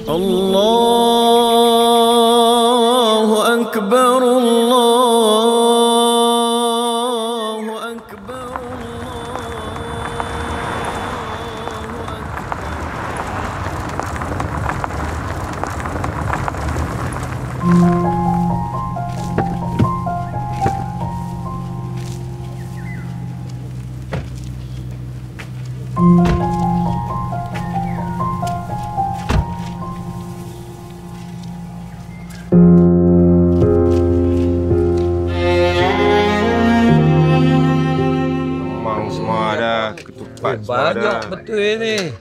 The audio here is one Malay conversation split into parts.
الله أكبر الله أكبر Memang semua ada ketupat semua ada. Banyak betul ni.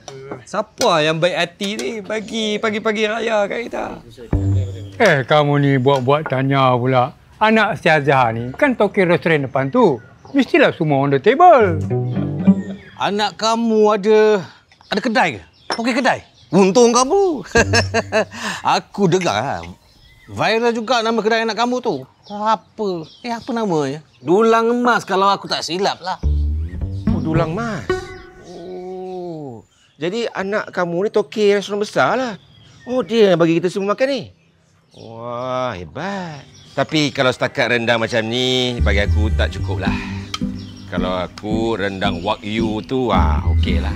Siapa yang baik hati ni bagi pagi-pagi raya kat kita? Kamu ni buat-buat tanya pula. Anak Ustazah ni kan toki restoran depan tu. Mestilah semua on the table. Anak kamu ada kedai ke? Toki kedai? Untung kamu. Aku dengar viral juga nama kedai anak kamu tu. Apa? Apa namanya? Dulang Emas kalau aku tak silap lah. Oh, Dulang Mas. Oh. Jadi anak kamu ni toki restoran besar lah. Oh, dia yang bagi kita semua makan ni. Wah, hebat. Tapi kalau setakat rendang macam ni, bagi aku tak cukup lah. Kalau aku rendang wagyu tu, okey lah.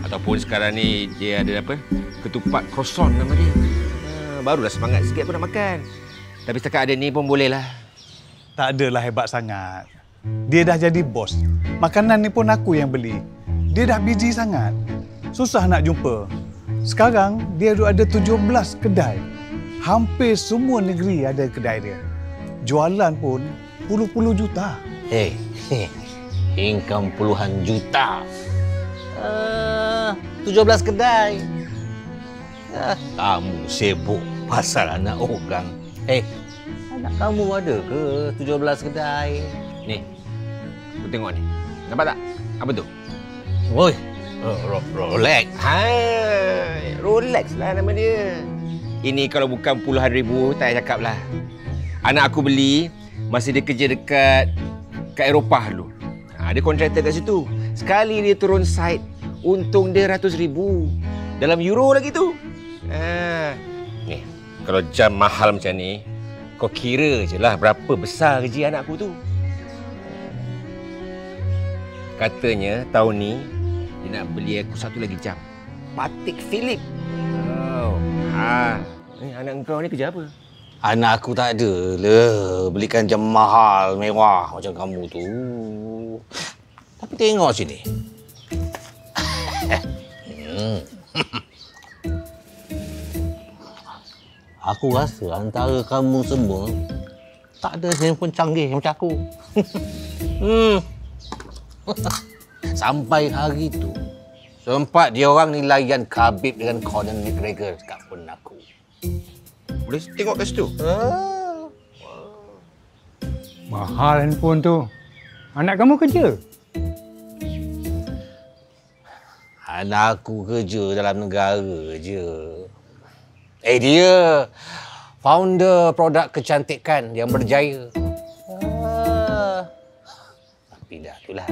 Ataupun sekarang ni dia ada apa? Ketupat croissant nama dia. Barulah semangat sikit pun nak makan. Tapi setakat ada ni pun boleh lah. Tak adalah hebat sangat. Dia dah jadi bos. Makanan ni pun aku yang beli. Dia dah busy sangat. Susah nak jumpa. Sekarang dia ada 17 kedai. Hampir semua negeri ada kedai dia. Jualan pun puluh-puluh juta. Income puluhan juta. 17 kedai. Kamu sibuk pasal anak orang. Anak kamu ada ke 17 kedai? Ni, Kau tengok ni. Nampak tak? Apa tu? Oi, Rolex. Hai, Rolex lah nama dia. Ini kalau bukan puluhan ribu, tak payah cakap lah. Anak aku beli masa dia kerja dekat Eropah dulu. Dia kontraktor kat situ. Sekali dia turun site, untung dia RM100,000. Dalam euro lagi tu. Ni, kalau jam mahal macam ni, kau kira je lah berapa besar gaji anak aku tu. Katanya tahun ni dia nak beli aku satu lagi jam. Patek Philip. Oh. Ni anak kau ni kerja apa? Anak aku tak ada lah belikan jam mahal, mewah macam kamu tu. Tapi tengok sini. Aku rasa antara kamu semua tak ada handphone canggih macam aku. Sampai hari tu sempat dia orang ni layan Khabib dengan Conor McGregor kat phone aku. Boleh tengok kat situ? Mahal handphone tu. Anak kamu kerja? Anak aku kerja dalam negara je. Dia founder produk kecantikan yang berjaya. Tapi dah itulah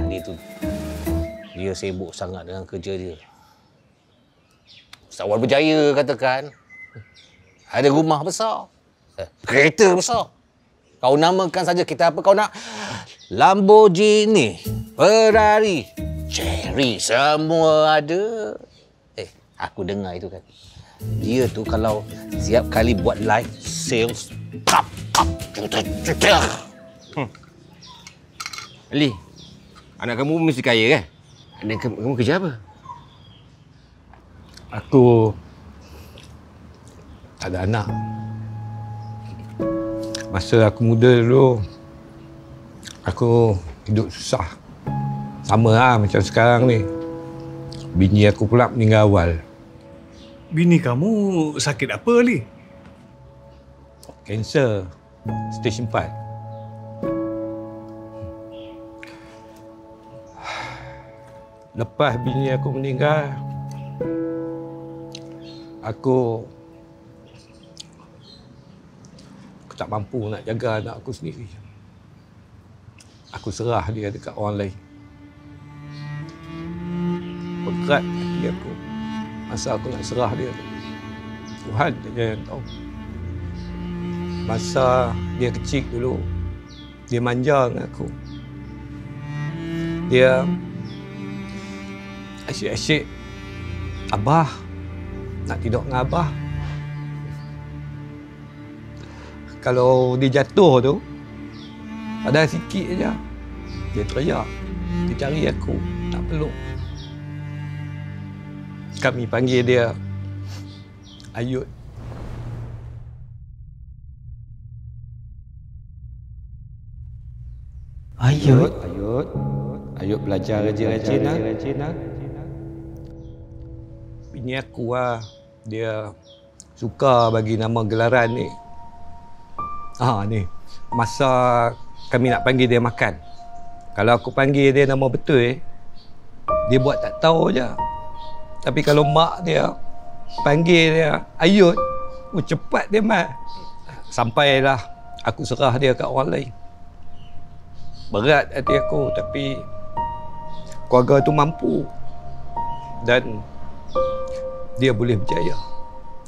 dia sibuk sangat dengan kerja dia. Usahawan berjaya katakan. Ada rumah besar. Kereta besar. Kau namakan saja kita apa kau nak. Lamborghini, Ferrari, Cherry, semua ada. Aku dengar itu kan. Dia tu kalau siap kali buat live sales, Ali, anak kamu mesti kaya kan? Anak kamu kerja apa? Aku tak ada anak. Masa aku muda dulu, aku hidup susah. Sama lah macam sekarang ni. Bini aku pula meninggal awal. Bini kamu sakit apa, Ali? Kanser. Stage 4. Lepas bini aku meninggal, aku tak mampu nak jaga anak aku sendiri. Aku serah dia dekat orang lain. Berat hati aku masa aku nak serah dia tu. Tuhan saja yang tahu. Masa dia kecil dulu, dia manja dengan aku. Dia asyik-asyik Abah, nak tidur dengan Abah. Kalau dia jatuh tu, padahal sikit je, dia teriak. Dia cari aku, nak peluk. Kami panggil dia Ayut. Ayut. Ayut belajar rajin-rajin lah. Bini aku lah, dia suka bagi nama gelaran ni. Ni, masa kami nak panggil dia makan. Kalau aku panggil dia nama betul, dia buat tak tahu je. Tapi kalau mak dia panggil dia Ayut, cepat dia mat. Sampailah aku serah dia kat orang lain. Berat hati aku, tapi keluarga tu mampu. Dan dia boleh berjaya.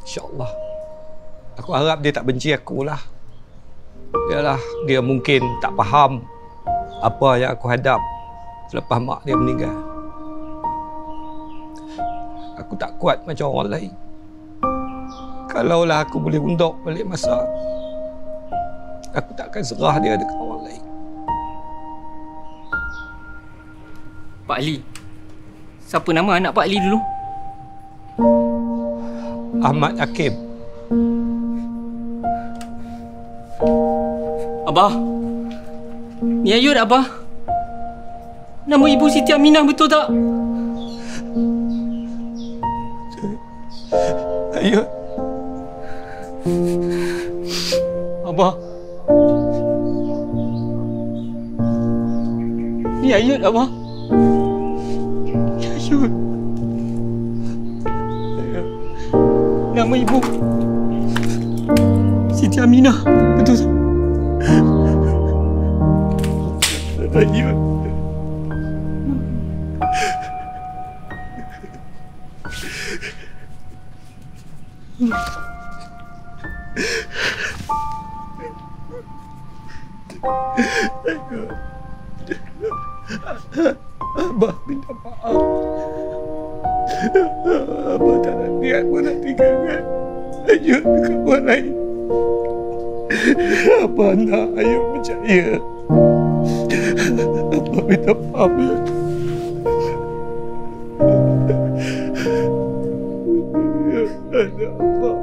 InsyaAllah. Aku harap dia tak benci aku lah. Dia mungkin tak faham apa yang aku hadap selepas mak dia meninggal. Aku tak kuat macam orang lain. Kalaulah aku boleh undur balik masa, aku takkan serah dia dekat orang lain. Pak Ali. Siapa nama anak Pak Ali dulu? Ahmad Hakim. Abah. Ni Ayut, Abah. Nama Ibu Siti Aminah betul tak? Ayut. Abah. Ni Ayut, Abah. Ni Ayut. Nama Ibu Siti Aminah betul tak? Ayut. Abah minta maaf. Abah tak ada niat pun nak tinggalkan Ayut dekat orang lain. Abah nak Ayut percaya. Abah minta maaf. Ada Abah.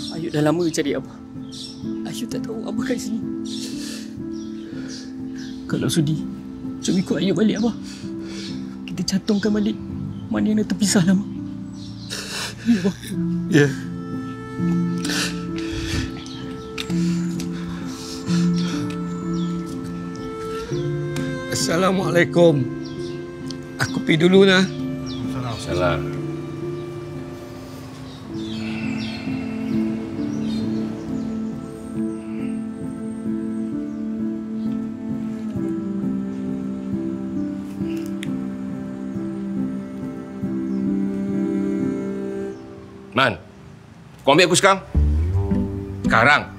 Ayut dah lama cari Abah. Ayut tak tahu Abah kat sini. Kalau sudi, jom ikut Ayut balik Abah. Kita cantumkan balik mana yang dah terpisah lama. Ya Abah. Ya. Assalamualaikum. Aku pergi dulu nah. Salam. Man, kau ambil aku sekarang? Sekarang?